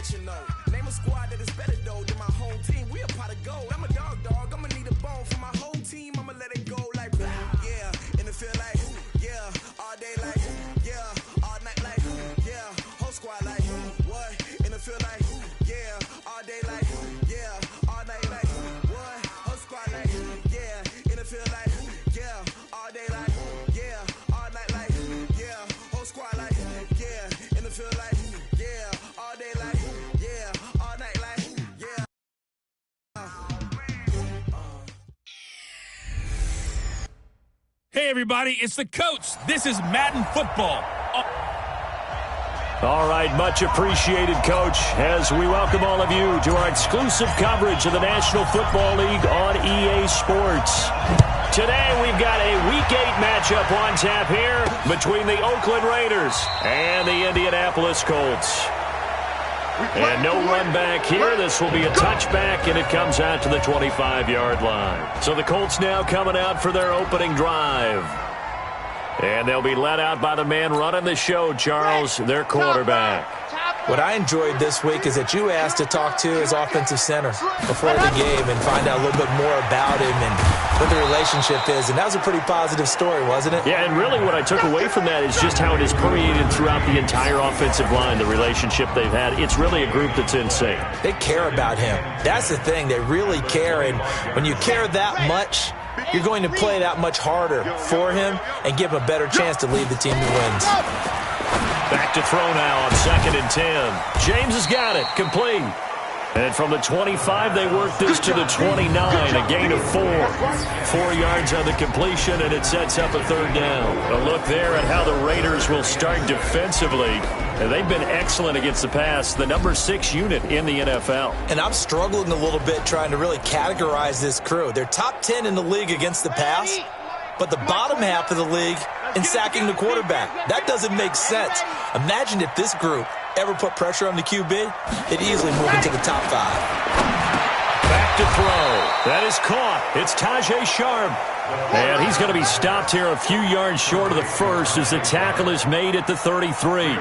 let you know. Name a squad that is better though than my home team. We a pot of gold. I'm a dog. I'ma need a bone for my whole team. I'ma let it go like, yeah. In the field like, yeah. All day like, yeah. All night like, yeah. Whole squad like, what? In the field like, yeah. All day like, yeah. All night like, what? Whole squad like, yeah. In the field like, yeah. All day like, yeah. All night like, yeah. Whole squad like, yeah. In the field like, yeah. All day like, yeah. All night like, yeah. Hey, everybody, it's the coach. This is Madden Football. All right, much appreciated, Coach, as we welcome all of you to our exclusive coverage of the National Football League on EA Sports. Today, we've got a Week 8 matchup on tap here between the Oakland Raiders and the Indianapolis Colts. And no run back here. This will be a touchback, and it comes out to the 25-yard line. So the Colts now coming out for their opening drive. And they'll be led out by the man running the show, Charles, their quarterback. What I enjoyed this week is that you asked to talk to his offensive center before the game and find out a little bit more about him and what the relationship is. And that was a pretty positive story, wasn't it? Yeah, and really what I took away from that is just how it has permeated throughout the entire offensive line, the relationship they've had. It's really a group that's in sync. They care about him. That's the thing. They really care. And when you care that much, you're going to play that much harder for him and give him a better chance to lead the team to wins. Back to throw now on 2nd and 10. James has got it. Complete. And from the 25, they work this to the 29. A gain of 4. 4 yards on the completion, and it sets up a third down. A look there at how the Raiders will start defensively. And they've been excellent against the pass, the number 6 unit in the NFL. And I'm struggling a little bit trying to really categorize this crew. They're top 10 in the league against the pass, but the bottom half of the league in sacking the quarterback. That doesn't make sense. Imagine if this group ever put pressure on the QB, they'd easily move into the top 5. Back to throw. That is caught. It's Tajay Sharp. And he's going to be stopped here a few yards short of the first as the tackle is made at the 33.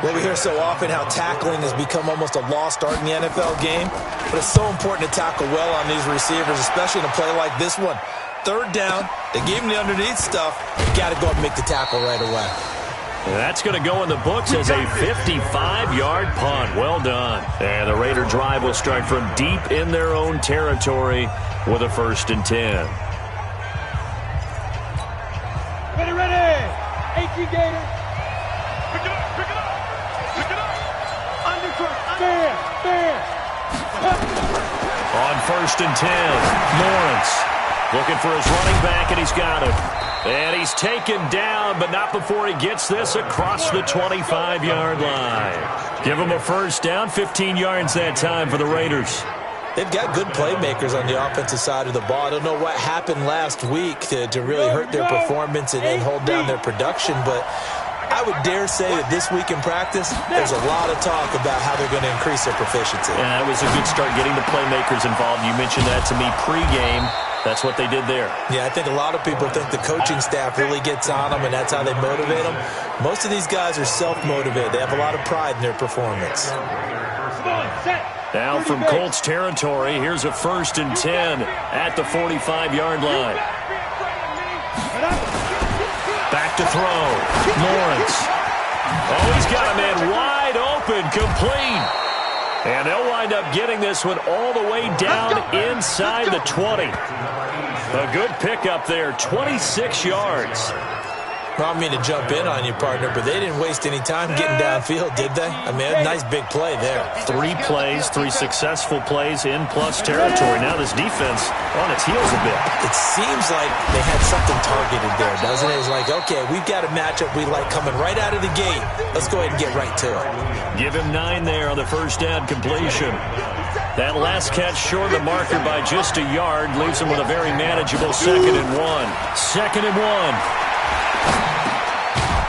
Well, we hear so often how tackling has become almost a lost art in the NFL game, but it's so important to tackle well on these receivers, especially in a play like this one. Third down, they gave him the underneath stuff. You got to go and make the tackle right away. And that's going to go in the books as a 55-yard punt. Well done. And the Raider drive will start from deep in their own territory with a 1st and 10. Ready. 18 Gators. Pick it up. Undercut. There. On 1st and 10, Lawrence looking for his running back, and he's got it. And he's taken down, but not before he gets this across the 25-yard line. Give him a first down, 15 yards that time for the Raiders. They've got good playmakers on the offensive side of the ball. I don't know what happened last week to really hurt their performance and hold down their production, but I would dare say that this week in practice, there's a lot of talk about how they're going to increase their proficiency. And that was a good start getting the playmakers involved. You mentioned that to me pregame. That's what they did there. Yeah, I think a lot of people think the coaching staff really gets on them, and that's how they motivate them. Most of these guys are self-motivated. They have a lot of pride in their performance. Now from Colts territory, here's a 1st and 10 at the 45-yard line. Back to throw. Lawrence. Oh, he's got a man wide open, complete. And they'll wind up getting this one all the way down inside the 20. A good pickup there, 26 yards. I don't mean to jump in on you, partner, but they didn't waste any time getting downfield, did they? I mean, a nice big play there. 3 plays, 3 successful plays in plus territory. Now this defense on its heels a bit. It seems like they had something targeted there, doesn't it? It's like, okay, we've got a matchup we like coming right out of the gate. Let's go ahead and get right to it. Give him 9 there on the first down completion. That last catch short of the marker by just a yard leaves him with a very manageable 2nd and 1. 2nd and 1.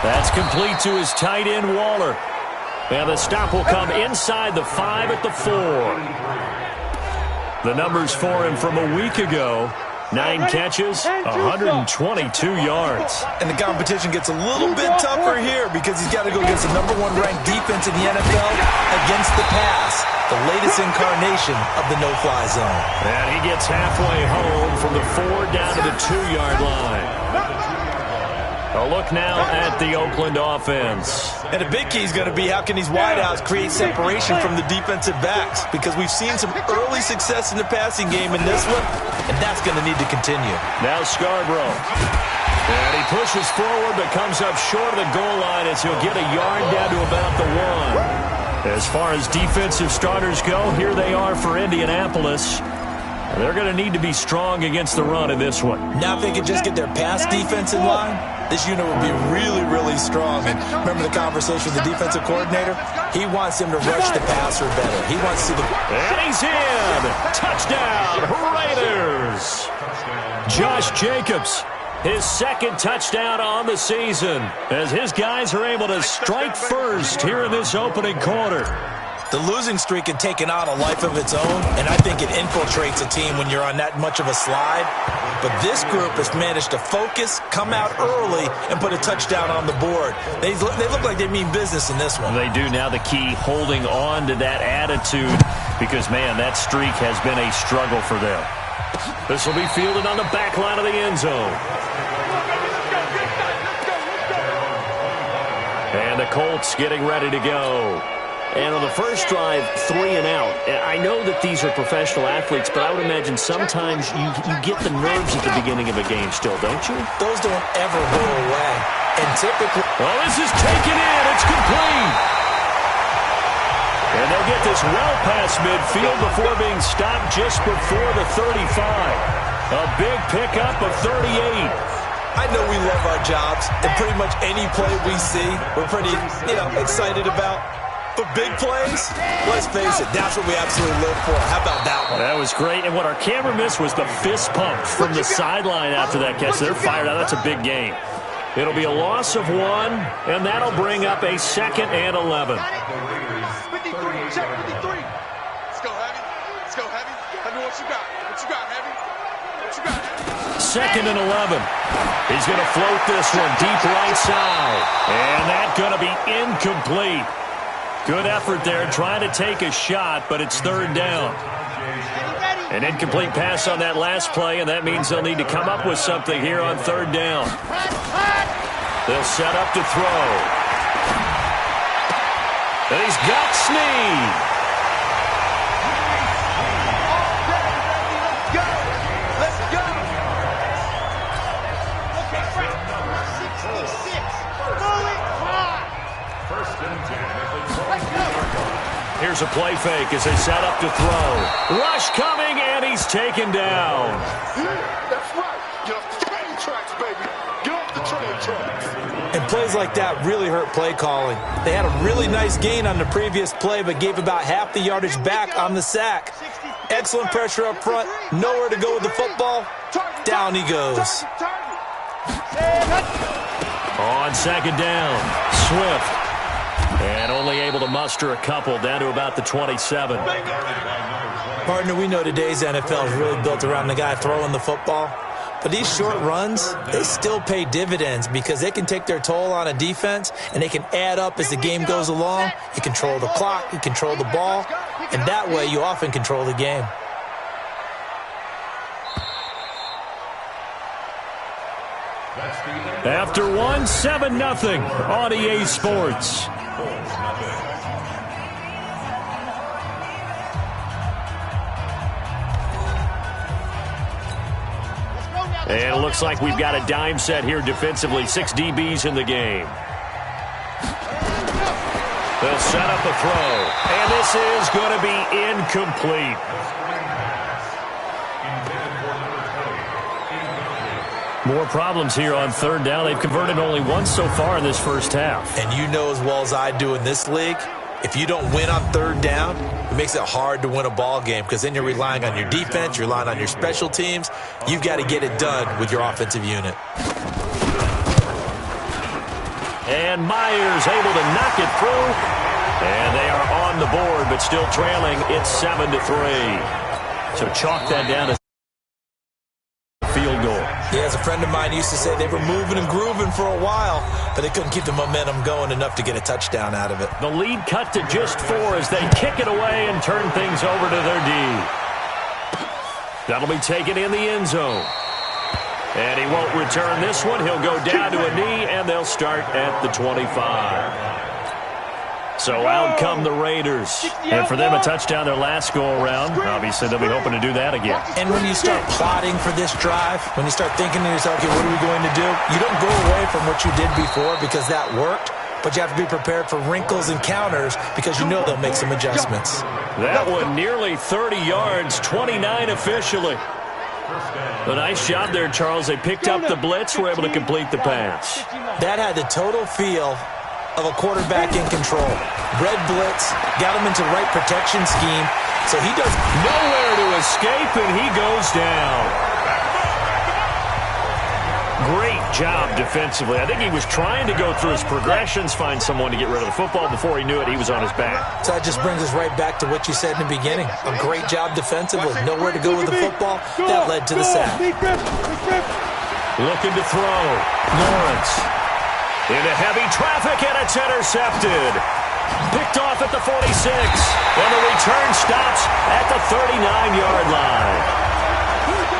That's complete to his tight end, Waller. And the stop will come inside the 5 at the 4. The numbers for him from a week ago, 9 catches, 122 yards. And the competition gets a little bit tougher here because he's got to go against the #1 ranked defense in the NFL against the pass, the latest incarnation of the no-fly zone. And he gets halfway home from the 4 down to the 2-yard line. A look now at the Oakland offense. And a big key is going to be how can these wideouts create separation from the defensive backs, because we've seen some early success in the passing game in this one, and that's going to need to continue. Now Scarborough. And he pushes forward but comes up short of the goal line as he'll get a yard down to about the 1. As far as defensive starters go, here they are for Indianapolis. They're going to need to be strong against the run in this one. Now if they can just get their pass defense in line, this unit will be really, really strong. And remember the conversation with the defensive coordinator? He wants him to rush the passer better. He wants to see the... And he's in! Touchdown, Raiders! Josh Jacobs, his 2nd touchdown on the season, as his guys are able to strike first here in this opening quarter. The losing streak had taken on a life of its own, and I think it infiltrates a team when you're on that much of a slide. But this group has managed to focus, come out early, and put a touchdown on the board. They look like they mean business in this one. They do. Now the key, holding on to that attitude, because, man, that streak has been a struggle for them. This will be fielded on the back line of the end zone. And the Colts getting ready to go. And on the first drive, 3 and out. I know that these are professional athletes, but I would imagine sometimes you get the nerves at the beginning of a game still, don't you? Those don't ever go away. And typically... Oh, this is taken in. It's complete. And they'll get this well past midfield before being stopped just before the 35. A big pickup of 38. I know we love our jobs, and pretty much any play we see, we're pretty, excited about. But big plays, let's face it, that's what we absolutely live for. How about that one? That was great, and what our camera missed was the fist pump from the sideline after that catch. They're fired out. That's a big game. It'll be a loss of 1, and that'll bring up a 2nd and 11. 53, check 53. Let's go, Heavy. Let's go, Heavy. Heavy, what you got? What you got, Heavy? What you got, Heavy? 2nd and 11. He's going to float this one deep right side. And that's going to be incomplete. Good effort there, trying to take a shot, but it's 3rd down. An incomplete pass on that last play, and that means they'll need to come up with something here on 3rd down. They'll set up to throw. And he's got Snead. Let's go. Here's a play fake as they set up to throw. Rush coming, and he's taken down. Yeah, that's right. Get off the train tracks, baby. Get off the train tracks. And plays like that really hurt play calling. They had a really nice gain on the previous play, but gave about half the yardage back on the sack. Excellent pressure up front. Nowhere to go with the football. Down he goes. On 2nd down, Swift. And only able to muster a couple down to about the 27. Partner, we know today's NFL is really built around the guy throwing the football. But these short runs, they still pay dividends because they can take their toll on a defense, and they can add up as the game goes along. You control the clock, you control the ball, and that way you often control the game. After 1, 7-0 on EA Sports. And it looks like we've got a dime set here defensively. 6 DBs in the game. They'll set up a throw. And this is going to be incomplete. More problems here on 3rd down. They've converted only once so far in this first half. And you know as well as I do in this league, if you don't win on 3rd down, it makes it hard to win a ball game because then you're relying on your defense, you're relying on your special teams. You've got to get it done with your offensive unit. And Myers able to knock it through. And they are on the board, but still trailing. It's 7-3. So chalk that down to field goal. Yeah, as a friend of mine used to say, they were moving and grooving for a while, but they couldn't keep the momentum going enough to get a touchdown out of it. The lead cut to just 4 as they kick it away and turn things over to their D. That'll be taken in the end zone. And he won't return this one. He'll go down to a knee, and they'll start at the 25. So out come the Raiders. And for them, a touchdown their last go-around. Obviously, they'll be hoping to do that again. And when you start plotting for this drive, when you start thinking to yourself, okay, what are we going to do? You don't go away from what you did before because that worked, but you have to be prepared for wrinkles and counters because you know they'll make some adjustments. That one nearly 30 yards, 29 officially. A nice job there, Charles. They picked up the blitz, were able to complete the pass. That had the total feel of a quarterback in control. Red blitz, got him into the right protection scheme, so he does nowhere to escape, and he goes down. Great job defensively. I think he was trying to go through his progressions, find someone to get rid of the football. Before he knew it, he was on his back. So that just brings us right back to what you said in the beginning. A great job defensively. Nowhere to go with the football. That led to the sack. Looking to throw. Lawrence. Into heavy traffic, and it's intercepted. Picked off at the 46. And the return stops at the 39-yard line.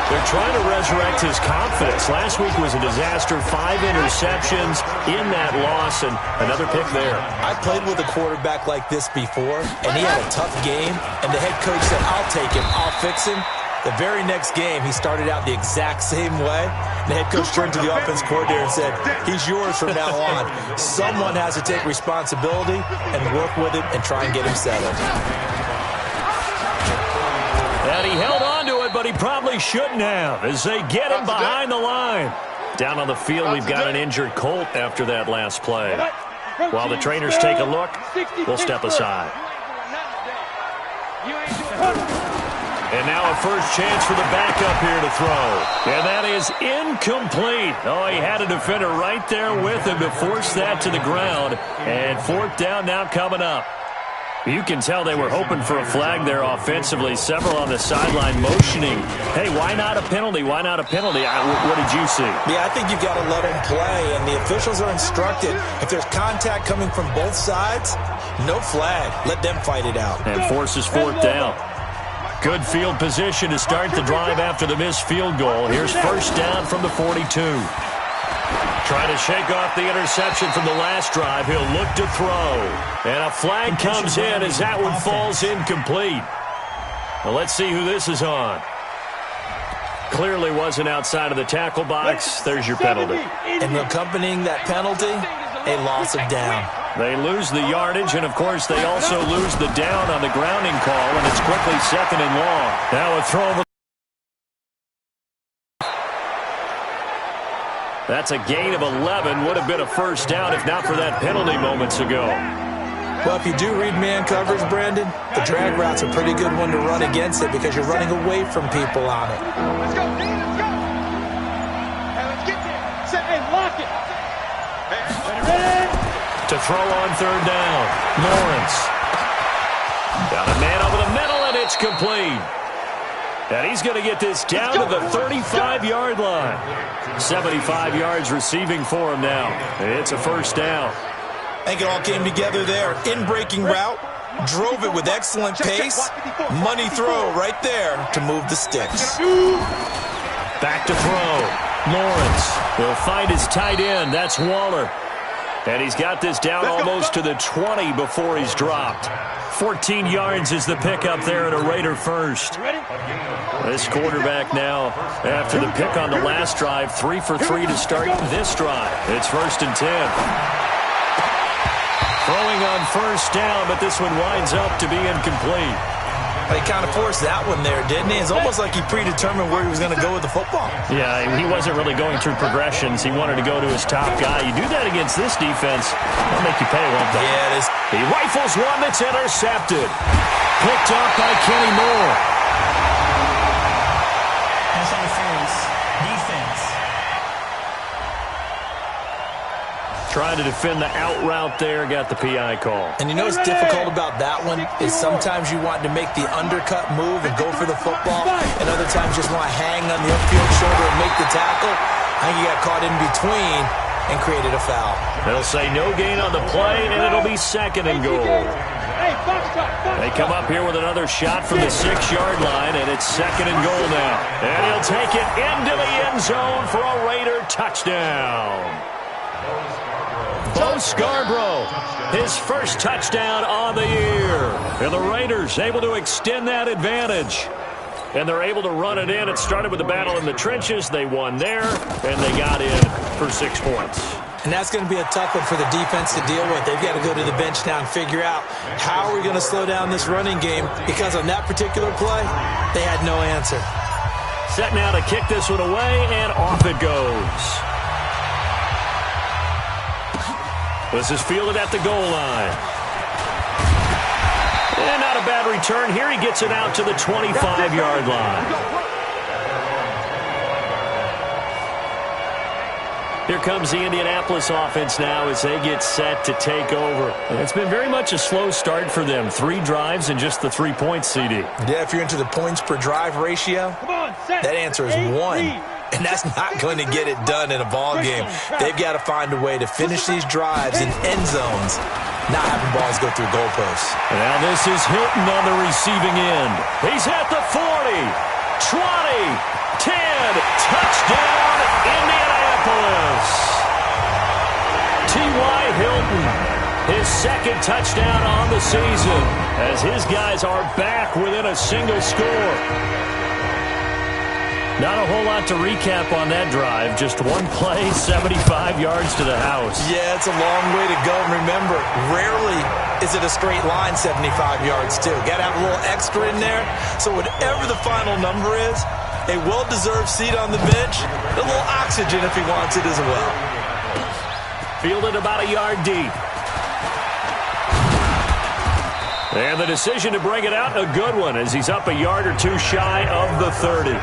They're trying to resurrect his confidence. Last week was a disaster. 5 interceptions in that loss, and another pick there. I played with a quarterback like this before, and he had a tough game, and the head coach said, I'll take him, I'll fix him. The very next game, he started out the exact same way. The head coach turned to the offense coordinator and said, he's yours from now on. Someone has to take responsibility and work with him and try and get him settled. And he held on to it, but he probably shouldn't have as they get him behind the line. Down on the field, we've got an injured Colt after that last play. While the trainers take a look, we'll step aside. And now a first chance for the backup here to throw. And that is incomplete. Oh, he had a defender right there with him to force that to the ground. And 4th down now coming up. You can tell they were hoping for a flag there offensively. Several on the sideline motioning. Hey, why not a penalty? Why not a penalty? What did you see? Yeah, I think you've got to let them play. And the officials are instructed, if there's contact coming from both sides, no flag. Let them fight it out. And forces 4th down. Good field position to start the drive after the missed field goal. Here's first down from the 42. Trying to shake off the interception from the last drive. He'll look to throw. And a flag comes in as that one falls incomplete. Well, let's see who this is on. Clearly wasn't outside of the tackle box. There's your penalty. And accompanying that penalty, a loss of down. They lose the yardage, and, of course, they also lose the down on the grounding call, and it's quickly 2nd and long. Now a throw over. That's a gain of 11. Would have been a first down if not for that penalty moments ago. Well, if you do read man coverage, Brandon, the drag route's a pretty good one to run against it because you're running away from people on it. Let's go, D, let's go. Hey, let's get there. Set and lock it. Ready? To throw on 3rd down. Lawrence. Got a man over the middle, and it's complete. And he's going to get this down to the 35-yard line. 75 yards receiving for him now. It's a first down. I think it all came together there. In-breaking route, drove it with excellent pace. Money throw right there to move the sticks. Back to throw. Lawrence will find his tight end. That's Waller. And he's got this down almost to the 20 before he's dropped. 14 yards is the pickup there at a Raider first. This quarterback now, after the pick on the last drive, 3 for 3 to start this drive. It's 1st and 10. Throwing on first down, but this one winds up to be incomplete. He kind of forced that one there, didn't he? It's almost like he predetermined where he was going to go with the football. Yeah, he wasn't really going through progressions. He wanted to go to his top guy. You do that against this defense, they'll make you pay, won't they? Yeah, it is. He rifles one that's intercepted. Picked off by Kenny Moore. Pass interference. Defense. Trying to defend the out route there, got the PI call. And you know what's difficult about that one is sometimes you want to make the undercut move and go for the football, and other times just want to hang on the upfield shoulder and make the tackle. I think he got caught in between and created a foul. They'll say no gain on the play, and it'll be second and goal. They come up here with another shot from the 6-yard line, and it's second and goal now. And he'll take it into the end zone for a Raider touchdown. Bo Scarborough, his first touchdown on the year. And the Raiders able to extend that advantage. And they're able to run it in. It started with the battle in the trenches. They won there, and they got in for 6 points. And that's going to be a tough one for the defense to deal with. They've got to go to the bench now and figure out how are we going to slow down this running game, because on that particular play, they had no answer. Set now to kick this one away, and off it goes. This is fielded at the goal line. And not a bad return here. He gets it out to the 25-yard line. Here comes the Indianapolis offense now as they get set to take over. It's been very much a slow start for them. 3 drives and just the 3 points, CD. Yeah, if you're into the points per drive ratio, that answer is 1. And that's not going to get it done in a ball game. They've got to find a way to finish these drives in end zones, not having balls go through goalposts. Now this is Hilton on the receiving end. He's at the 40, 20, 10, touchdown, Indianapolis. T.Y. Hilton, his second touchdown on the season, as his guys are back within a single score. Not a whole lot to recap on that drive. Just one play, 75 yards to the house. Yeah, it's a long way to go. And remember, rarely is it a straight line 75 yards, too. Got to have a little extra in there. So whatever the final number is, a well-deserved seat on the bench, a little oxygen if he wants it as well. Fielded about a yard deep. And the decision to bring it out, a good one, as he's up a yard or 2 shy of the 30.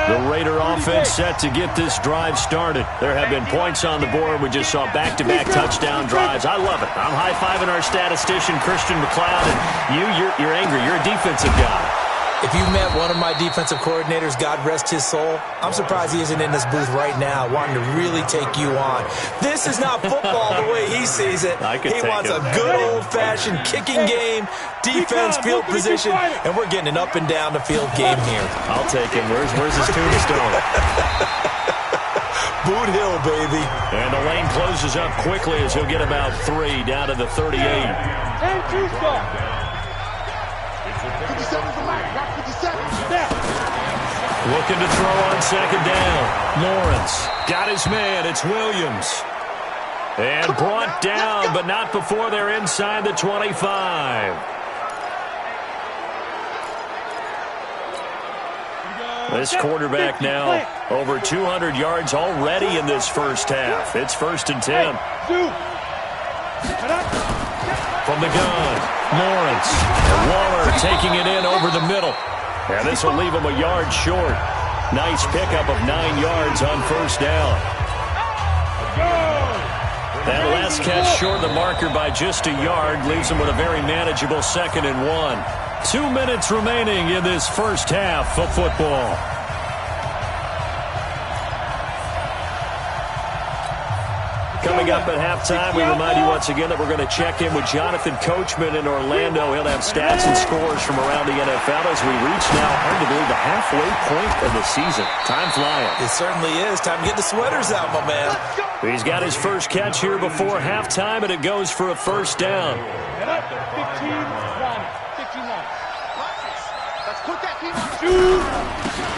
The Raider offense set to get this drive started. There have been points on the board. We just saw back-to-back touchdown drives. I love it. I'm high-fiving our statistician, Christian McLeod, and you're angry. You're a defensive guy. If you met one of my defensive coordinators, God rest his soul, I'm surprised he isn't in this booth right now wanting to really take you on. This is not football the way he sees it. He wants a good old-fashioned kicking game, defense, field position, and we're getting an up-and-down-the-field game here. I'll take him. Where's his tombstone? Boot Hill, baby. And the lane closes up quickly as he'll get about 3 down to the 38. Looking to throw on second down. Lawrence got his man. It's Williams. And brought down, but not before they're inside the 25. This quarterback now over 200 yards already in this first half. It's 1st and 10. From the gun, Lawrence. And Waller taking it in over the middle. And this will leave him a yard short. Nice pickup of 9 yards on 1st down. That last catch short of the marker by just a yard leaves him with a very manageable 2nd and 1. 2 minutes remaining in this first half of football. Coming up at halftime, we remind you once again that we're going to check in with Jonathan Coachman in Orlando. He'll have stats and scores from around the NFL as we reach now, hard to believe, the halfway point of the season. Time flying. It certainly is. Time to get the sweaters out, my man. He's got his first catch here before halftime, and it goes for a 1st down.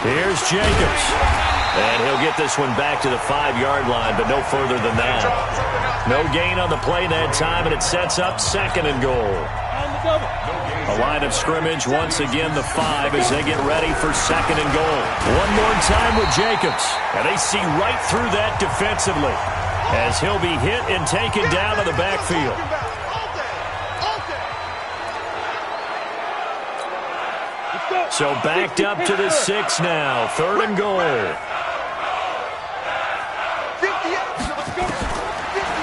Here's Jacobs. And he'll get this one back to the 5-yard line, but no further than that. No gain on the play that time, and it sets up 2nd and goal. A line of scrimmage, once again the 5 as they get ready for 2nd and goal. One more time with Jacobs. And they see right through that defensively as he'll be hit and taken down to the backfield. Let's go. So backed up to the 6 now. 3rd and goal.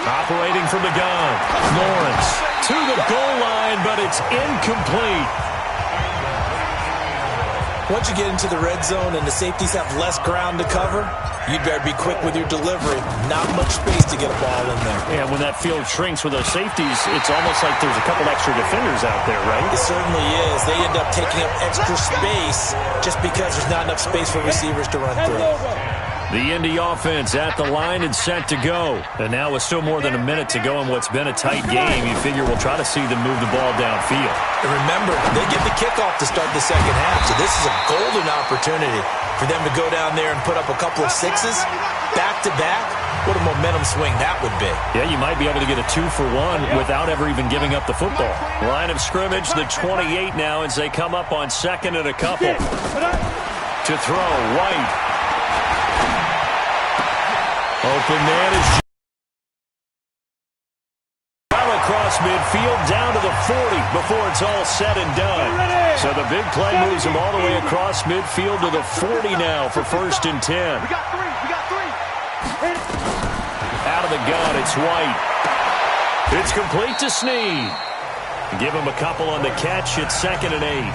Operating from the gun. Lawrence to the goal line, but it's incomplete. Once you get into the red zone and the safeties have less ground to cover, you'd better be quick with your delivery. Not much space to get a ball in there. Yeah, when that field shrinks with those safeties, it's almost like there's a couple extra defenders out there, right? It certainly is. They end up taking up extra space just because there's not enough space for receivers to run through. The Indy offense at the line and set to go. And now with still more than a minute to go in what's been a tight game, you figure we'll try to see them move the ball downfield. And remember, they get the kickoff to start the second half, so this is a golden opportunity for them to go down there and put up a couple of sixes back-to-back. What a momentum swing that would be. Yeah, you might be able to get a 2-for-1 without ever even giving up the football. Line of scrimmage, the 28 now as they come up on 2nd and a couple. To throw, White. Open man is well across midfield, down to the 40 before it's all said and done. So the big play moves him all the way across midfield to the 40 now for 1st and 10. We got three. Out of the gun, it's White. It's complete to Snead. Give him a couple on the catch. It's 2nd and 8.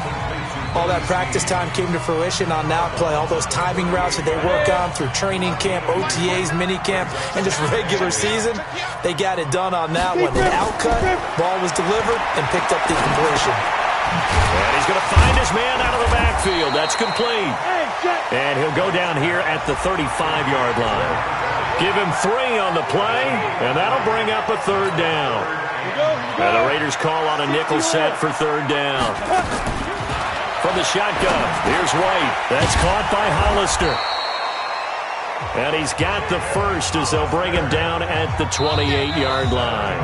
All that practice time came to fruition on that play. All those timing routes that they work on through training camp, OTAs, mini camp, and just regular season, they got it done on that one. They outcut, ball was delivered, and picked up the completion. And he's going to find his man out of the backfield. That's complete. And he'll go down here at the 35-yard line. Give him 3 on the play, and that'll bring up a 3rd down. And the Raiders call on a nickel set for 3rd down. From the shotgun, here's White. That's caught by Hollister. And he's got the first as they'll bring him down at the 28-yard line.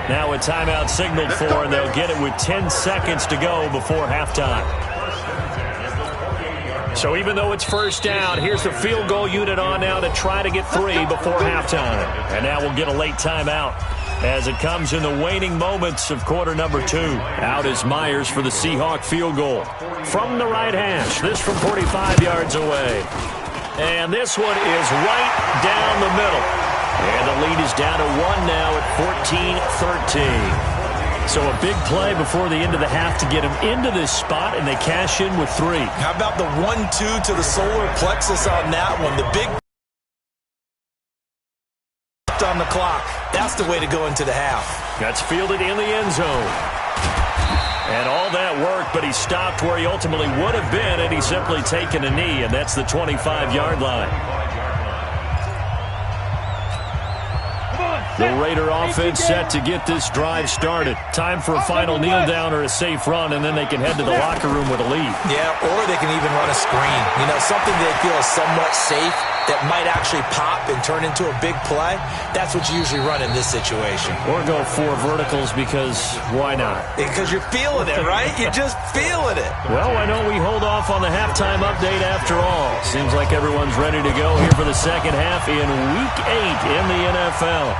Now a timeout signaled for, and they'll get it with 10 seconds to go before halftime. So even though it's 1st down, here's the field goal unit on now to try to get 3 before halftime. And now we'll get a late timeout as it comes in the waning moments of quarter number 2. Out is Myers for the Seahawk field goal. From the right hash, this from 45 yards away. And this one is right down the middle. And the lead is down to 1 now at 14-13. So a big play before the end of the half to get him into this spot, and they cash in with 3. How about the 1-2 to the solar plexus on that one? The big on the clock. That's the way to go into the half. That's fielded in the end zone. And all that work, but he stopped where he ultimately would have been, and he's simply taken a knee, and that's the 25-yard line. The Raider offense set to get this drive started. Time for a final kneel down or a safe run, and then they can head to the locker room with a lead. Yeah, or they can even run a screen. You know, something they feel is somewhat safe that might actually pop and turn into a big play. That's what you usually run in this situation. Or go 4 verticals because why not? Because you're feeling it, right? You're just feeling it. Well, I know we hold off on the halftime update after all. Seems like everyone's ready to go here for the second half in Week 8 in the NFL.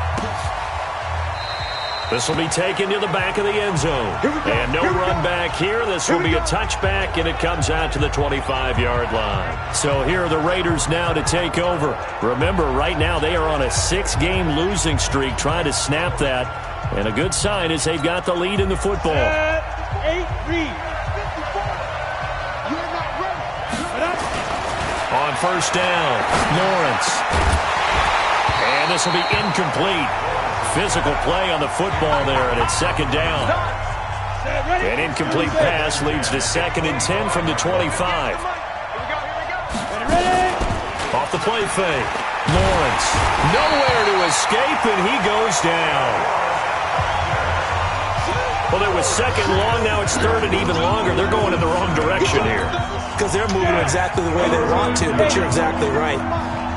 This will be taken to the back of the end zone. And no run back here. This will be a touchback, and it comes out to the 25-yard line. So here are the Raiders now to take over. Remember, right now they are on a 6-game losing streak, trying to snap that. And a good sign is they've got the lead in the football. 8-3. On 1st down, Lawrence. And this will be incomplete. Physical play on the football there, and it's 2nd down. An incomplete pass leads to 2nd and 10 from the 25. Off the play fake. Lawrence, nowhere to escape, and he goes down. Well, it was 2nd long, now it's 3rd and even longer. They're going in the wrong direction here. Because they're moving exactly the way they want to, but you're exactly right.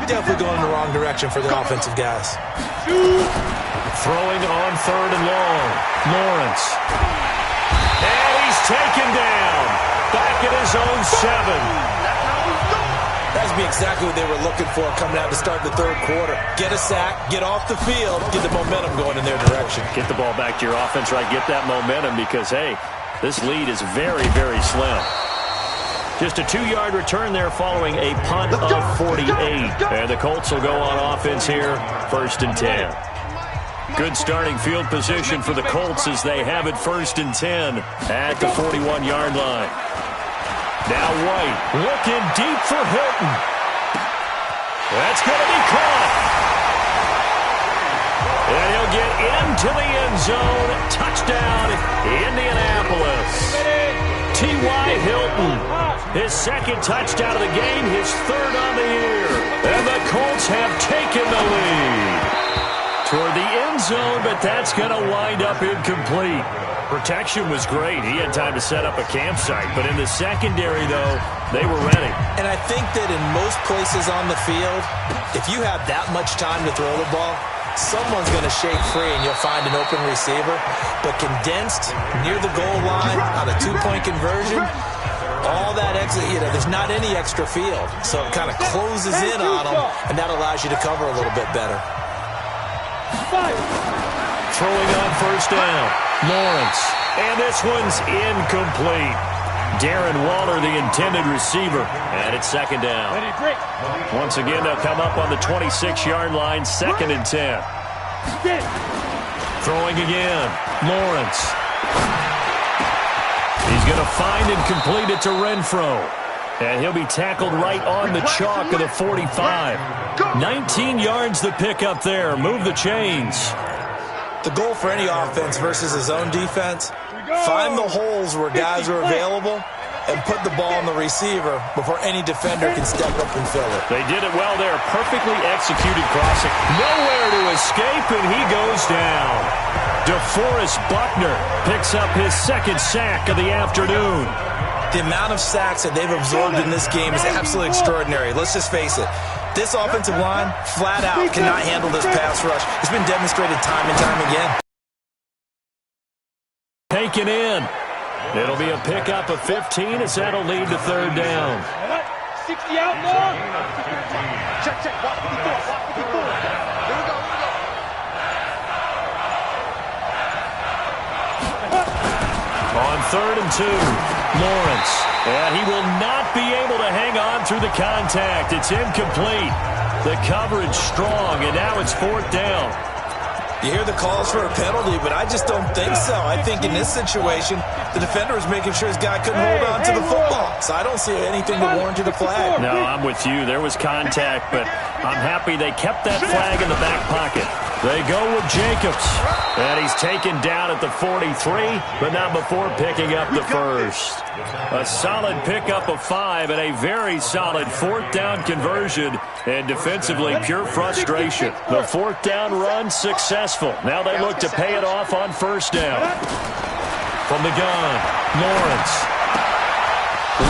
Definitely going in the wrong direction for the offensive guys. Throwing on 3rd and long. Lawrence. And he's taken down. Back at his own 7. That's be exactly what they were looking for coming out to start the 3rd quarter. Get a sack, get off the field, get the momentum going in their direction. Get the ball back to your offense, right? Get that momentum because, hey, this lead is very, very slim. Just a 2-yard return there following a punt of 48. And the Colts will go on offense here, 1st and 10. Good starting field position for the Colts as they have it 1st and 10 at the 41-yard line. Now White looking deep for Hilton. That's going to be caught. And he'll get into the end zone. Touchdown, Indianapolis. T.Y. Hilton, his 2nd touchdown of the game, his 3rd on the year. And the Colts have taken the lead. Toward the end zone, but that's going to wind up incomplete. Protection was great. He had time to set up a campsite. But in the secondary, though, they were ready. And I think that in most places on the field, if you have that much time to throw the ball, someone's going to shake free and you'll find an open receiver. But condensed, near the goal line, on a 2-point conversion, all that extra, there's not any extra field. So it kind of closes in on them, and that allows you to cover a little bit better. Throwing on 1st down, Lawrence. And this one's incomplete. Darren Waller, the intended receiver, and it's 2nd down. Once again, they'll come up on the 26-yard line, 2nd and 10. Throwing again, Lawrence. He's going to find and complete it to Renfro. And he'll be tackled right on the chalk of the 45. 19 yards to pick up there. Move the chains. The goal for any offense versus his own defense, find the holes where guys are available and put the ball on the receiver before any defender can step up and fill it. They did it well there. Perfectly executed crossing. Nowhere to escape, and he goes down. DeForest Buckner picks up his 2nd sack of the afternoon. The amount of sacks that they've absorbed in this game is absolutely extraordinary. Let's just face it. This offensive line, flat out, cannot handle this pass rush. It's been demonstrated time and time again. Taken in. It'll be a pickup of 15 as that'll lead to 3rd down. 60 out more. Check. Watch 54. Here we go. On 3rd and 2, Lawrence. And he will not be able to hang on through the contact. It's incomplete. The coverage strong, and now it's 4th down. You hear the calls for a penalty, but I just don't think so. I think in this situation, the defender was making sure his guy couldn't hold on to the football. So I don't see anything that warranted a flag. No, I'm with you. There was contact, but I'm happy they kept that flag in the back pocket. They go with Jacobs, and he's taken down at the 43, but not before picking up the 1st. A solid pickup of 5 and a very solid 4th down conversion, and defensively pure frustration. The 4th down run successful. Now they look to pay it off on 1st down. From the gun, Lawrence.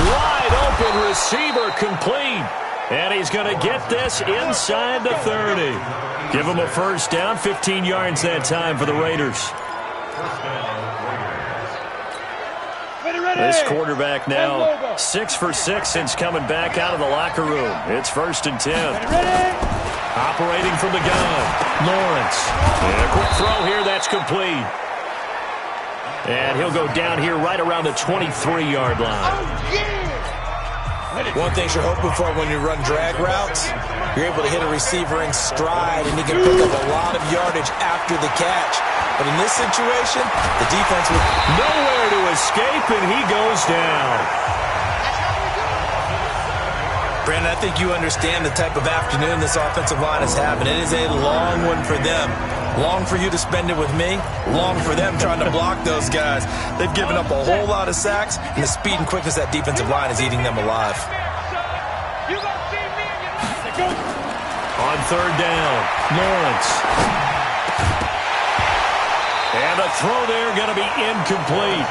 Wide open receiver complete. And he's going to get this inside the 30. Give him a 1st down, 15 yards that time for the Raiders. This quarterback now 6 for 6 since coming back out of the locker room. It's 1st and 10. Operating from the gun, Lawrence. And a quick throw here, that's complete. And he'll go down here right around the 23-yard line. One thing you're hoping for when you run drag routes, you're able to hit a receiver in stride, and he can pick up a lot of yardage after the catch. But in this situation, the defense was nowhere to escape, and he goes down. Brandon, I think you understand the type of afternoon this offensive line is having. It is a long one for them. Long for you to spend it with me. Long for them trying to block those guys. They've given up a whole lot of sacks, and the speed and quickness of that defensive line is eating them alive. On 3rd down, Lawrence. And a throw there going to be incomplete.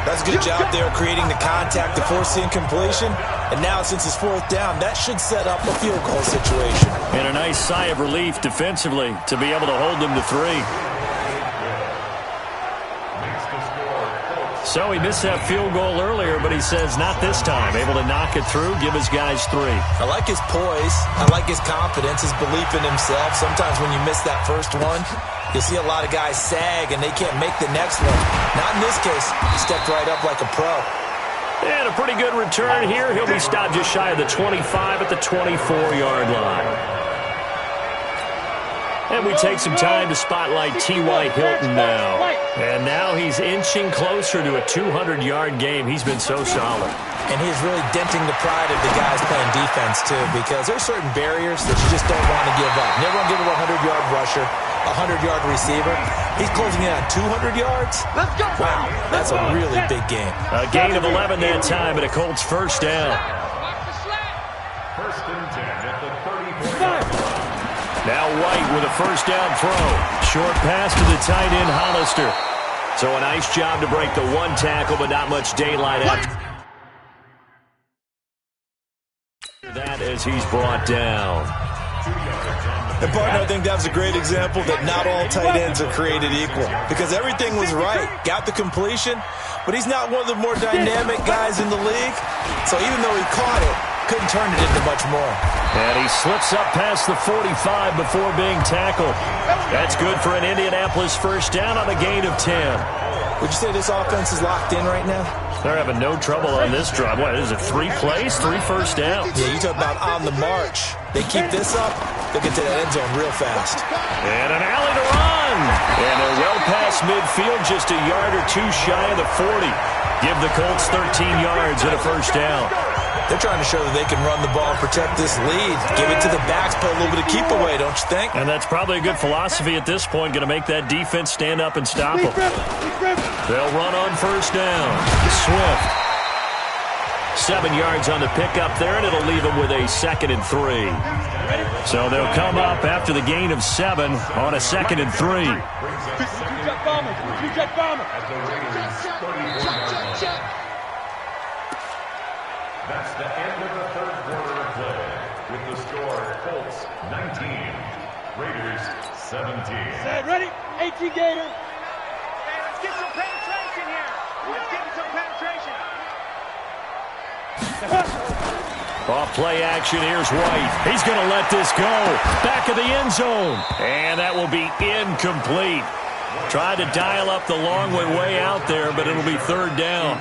That's a good job there creating the contact to force the incompletion. And now since it's 4th down, that should set up a field goal situation. And a nice sigh of relief defensively to be able to hold them to 3. So he missed that field goal earlier, but he says not this time. Able to knock it through, give his guys 3. I like his poise. I like his confidence, his belief in himself. Sometimes when you miss that first one, you'll see a lot of guys sag and they can't make the next one. Not in this case. He stepped right up like a pro. And a pretty good return here. He'll be stopped just shy of the 25 at the 24-yard line. And we take some time to spotlight T.Y. Hilton now. And now he's inching closer to a 200-yard game. He's been so solid. And he's really denting the pride of the guys playing defense, too, because there's certain barriers that you just don't want to give up. Never want to give up a 100-yard rusher, a 100-yard receiver. He's closing in on 200 yards. Let's go. Wow, that's a really big game. A gain of 11 that time, and a Colts first down. First and 10 at the 34. Now White with a first down throw. Short pass to the tight end, Hollister. So a nice job to break the one tackle, but not much daylight after that as he's brought down. And, partner, I think that was a great example that not all tight ends are created equal because everything was right. Got the completion, but he's not one of the more dynamic guys in the league. So even though he caught it, couldn't turn it into much more. And he slips up past the 45 before being tackled. That's good for an Indianapolis first down on a gain of 10. Would you say this offense is locked in right now? They're having no trouble on this drive. What is it, 3 plays, 3 first downs? Yeah, you talk about on the march. They keep this up, they'll get to that end zone real fast. And an alley to run. And they're well past midfield, just a yard or 2 shy of the 40. Give the Colts 13 yards and a first down. They're trying to show that they can run the ball, protect this lead. Give it to the backs, play a little bit of keep away, don't you think? And that's probably a good philosophy at this point, going to make that defense stand up and stop them. They'll run on first down. Swift. 7 yards on the pickup there, and it'll leave them with a 2nd and 3. So they'll come up after the gain of 7 on a 2nd and 3. That's the end of the third quarter of play. With the score, Colts 19, Raiders 17. Set, ready? 18 Gator. Hey, let's get some penetration here. Let's get some penetration. Off play action, here's White. He's going to let this go. Back of the end zone. And that will be incomplete. Tried to dial up the long way out there, but it'll be third down.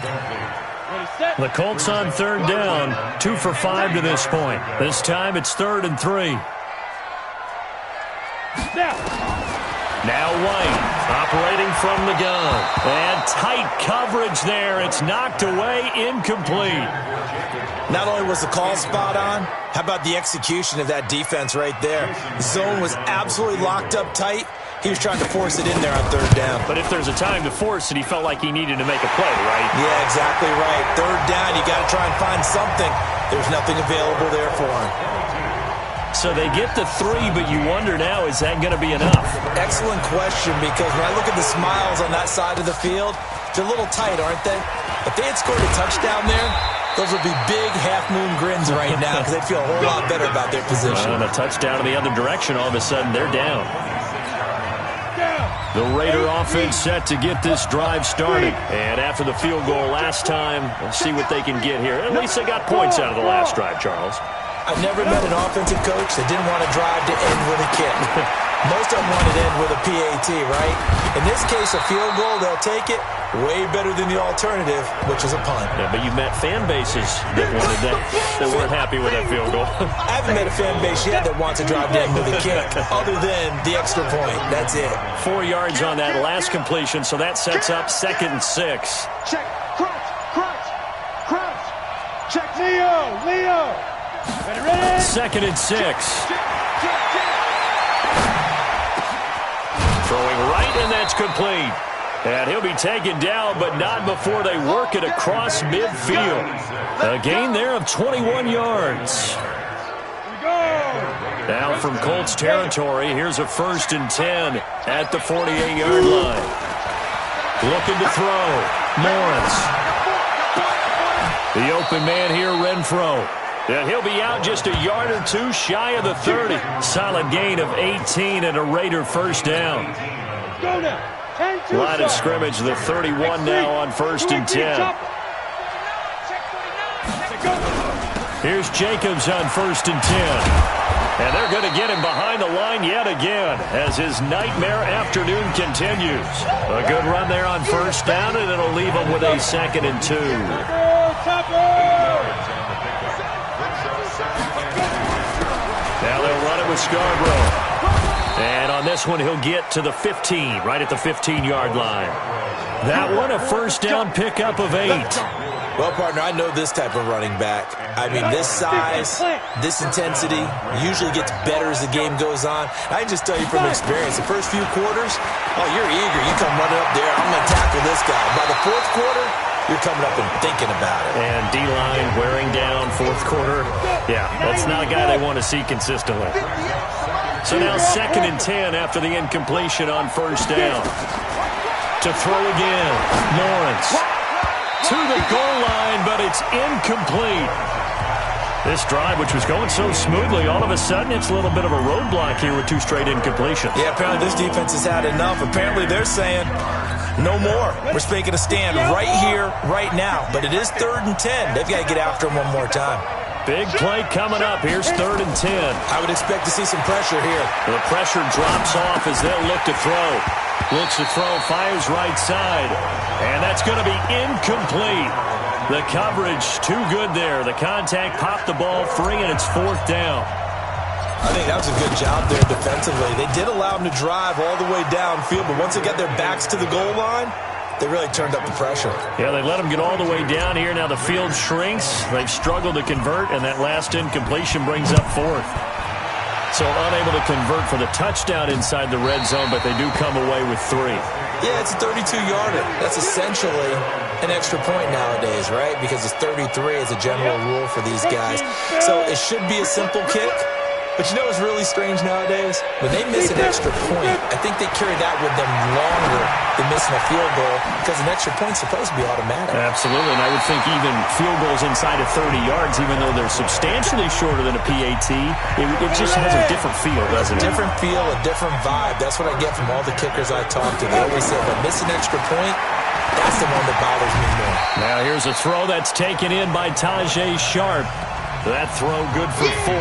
The Colts on third down, 2 for 5 to this point. This time it's 3rd and 3. Now White operating from the gun. And tight coverage there. It's knocked away, incomplete. Not only was the call spot on, how about the execution of that defense right there? The zone was absolutely locked up tight. He was trying to force it in there on third down. But if there's a time to force it, he felt like he needed to make a play, right? Yeah, exactly right. Third down, you got to try and find something. There's nothing available there for him. So they get the 3, but you wonder now, is that going to be enough? Excellent question, because when I look at the smiles on that side of the field, they're a little tight, aren't they? If they had scored a touchdown there, those would be big half-moon grins right now because they'd feel a whole lot better about their position. And a touchdown in the other direction, all of a sudden they're down. The Raider offense set to get this drive started. And after the field goal last time, we'll see what they can get here. At least they got points out of the last drive, Charles. I've never met an offensive coach that didn't want to drive to end with a kick. Most of them want to end with a PAT, right? In this case, a field goal, they'll take it. Way better than the alternative, which is a punt. Yeah, but you've met fan bases that wanted that weren't happy with that field goal. I haven't met a fan base yet that wants to drive to end with a kick, other than the extra point. That's it. 4 yards on that last completion, so that sets up 2nd and 6. Check, crunch. Check, Leo. Ready? 2nd and 6. Throwing right, and that's complete. And he'll be taken down, but not before they work it across midfield. A gain there of 21 yards. Now from Colts territory, here's a 1st and 10 at the 48-yard line. Looking to throw. Morris. The open man here, Renfro. And he'll be out just a yard or 2 shy of the 30. Solid gain of 18 and a Raider first down. Go now. Line of scrimmage, the 31 now on 1st and 10. Here's Jacobs on 1st and 10. And they're going to get him behind the line yet again as his nightmare afternoon continues. A good run there on 1st down, and it'll leave him with a 2nd and 2. Now they'll run it with Scarborough. And on this one, he'll get to the 15, right at the 15-yard line. That one, a 1st down pickup of 8. Well, partner, I know this type of running back. I mean, this size, this intensity usually gets better as the game goes on. I can just tell you from experience, the first few quarters, oh, you're eager. You come running up there, I'm going to tackle this guy. By the 4th quarter, you're coming up and thinking about it. And D-line wearing down 4th quarter. Yeah, that's not a guy they want to see consistently. So now 2nd and 10 after the incompletion on 1st down. To throw again, Lawrence. To the goal line, but it's incomplete. This drive, which was going so smoothly, all of a sudden it's a little bit of a roadblock here with 2 straight incompletions. Yeah, apparently this defense has had enough. Apparently they're saying, no more. We're making a stand right here, right now. But it is 3rd and 10. They've got to get after him one more time. Big play coming up. Here's 3rd and 10. I would expect to see some pressure here. The pressure drops off as they'll look to throw. Looks to throw, fires right side. And that's going to be incomplete. The coverage too good there. The contact popped the ball free, and it's 4th down. I think that was a good job there defensively. They did allow them to drive all the way downfield, but once they got their backs to the goal line, they really turned up the pressure. Yeah, they let them get all the way down here. Now the field shrinks. They've struggled to convert, and that last incompletion brings up 4th. So unable to convert for the touchdown inside the red zone, but they do come away with 3. Yeah, it's a 32-yarder. That's essentially an extra point nowadays, right? Because it's 33 as a general rule for these guys. So it should be a simple kick. But you know what's really strange nowadays? When they miss an extra point, I think they carry that with them longer than missing a field goal because an extra point's supposed to be automatic. Absolutely, and I would think even field goals inside of 30 yards, even though they're substantially shorter than a PAT, it just has a different feel, doesn't it? Different feel, a different vibe. That's what I get from all the kickers I talk to. They always say, if I miss an extra point, that's the one that bothers me more. Now here's a throw that's taken in by Tajay Sharp. That throw good for 4.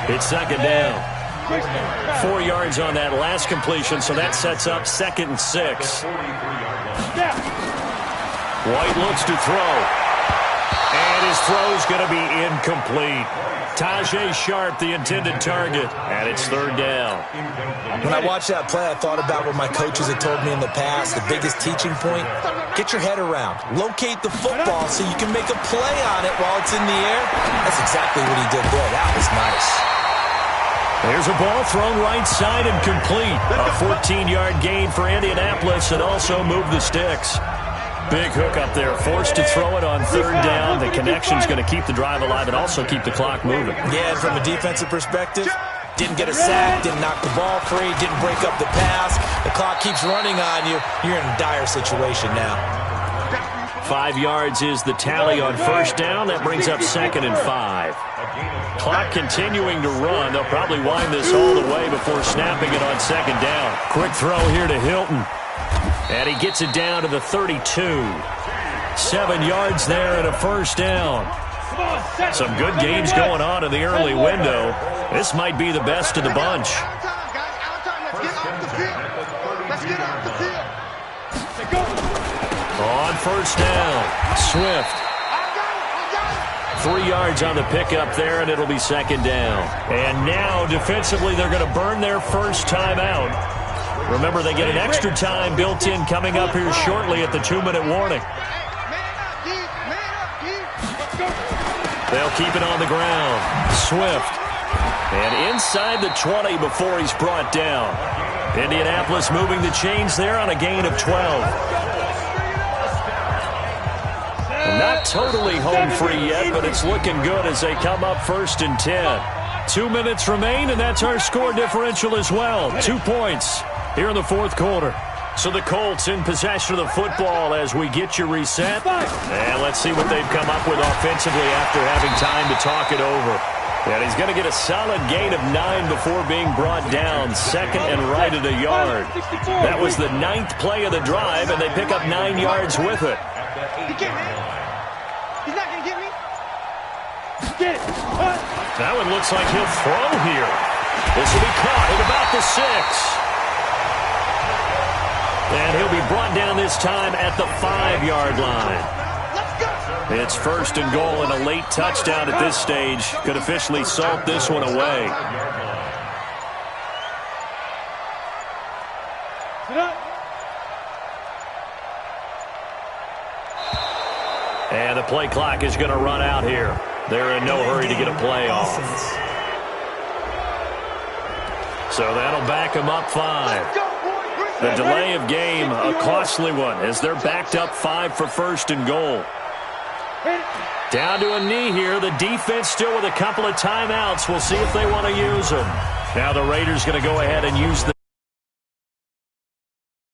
It's 2nd down. 4 yards on that last completion, so that sets up 2nd and 6. White looks to throw. And his throw's going to be incomplete. Tajay Sharp, the intended target, and it's 3rd down. When I watched that play, I thought about what my coaches had told me in the past. The biggest teaching point, get your head around. Locate the football so you can make a play on it while it's in the air. That's exactly what he did there. That was nice. There's a ball thrown right side and complete. A 14-yard gain for Indianapolis and also moved the sticks. Big hook up there, forced to throw it on 3rd down. The connection's going to keep the drive alive and also keep the clock moving. Yeah, and from a defensive perspective, didn't get a sack, didn't knock the ball free, didn't break up the pass. The clock keeps running on you. You're in a dire situation now. 5 yards is the tally on 1st down. That brings up 2nd and 5. Clock continuing to run. They'll probably wind this all the way before snapping it on 2nd down. Quick throw here to Hilton. And he gets it down to the 32. 7 yards there and a 1st down. Some good games going on in the early window. This might be the best of the bunch. On 1st down, Swift. 3 yards on the pickup there, and it'll be 2nd down. And now, defensively, they're going to burn their first timeout. Remember, they get an extra time built in coming up here shortly at the 2-minute warning. They'll keep it on the ground. Swift. And inside the 20 before he's brought down. Indianapolis moving the chains there on a gain of 12. Not totally home free yet, but it's looking good as they come up 1st and 10. 2 minutes remain, and that's our score differential as well. 2 points here in the 4th quarter. So the Colts in possession of the football as we get you reset. And let's see what they've come up with offensively after having time to talk it over. And he's going to get a solid gain of 9 before being brought down. Second and right at a yard. That was the 9th play of the drive, and they pick up 9 yards with it. He can't, man. He's not going to get me. Get it. That one looks like he'll throw here. This will be caught at about the 6. And he'll be brought down this time at the 5-yard line. It's first and goal, and a late touchdown at this stage could officially salt this one away. And the play clock is going to run out here. They're in no hurry to get a play off. So that'll back them up 5. The delay of game, a costly one, as they're backed up 5 for first and goal. Down to a knee here. The defense still with a couple of timeouts. We'll see if they want to use them. Now the Raiders going to go ahead and use the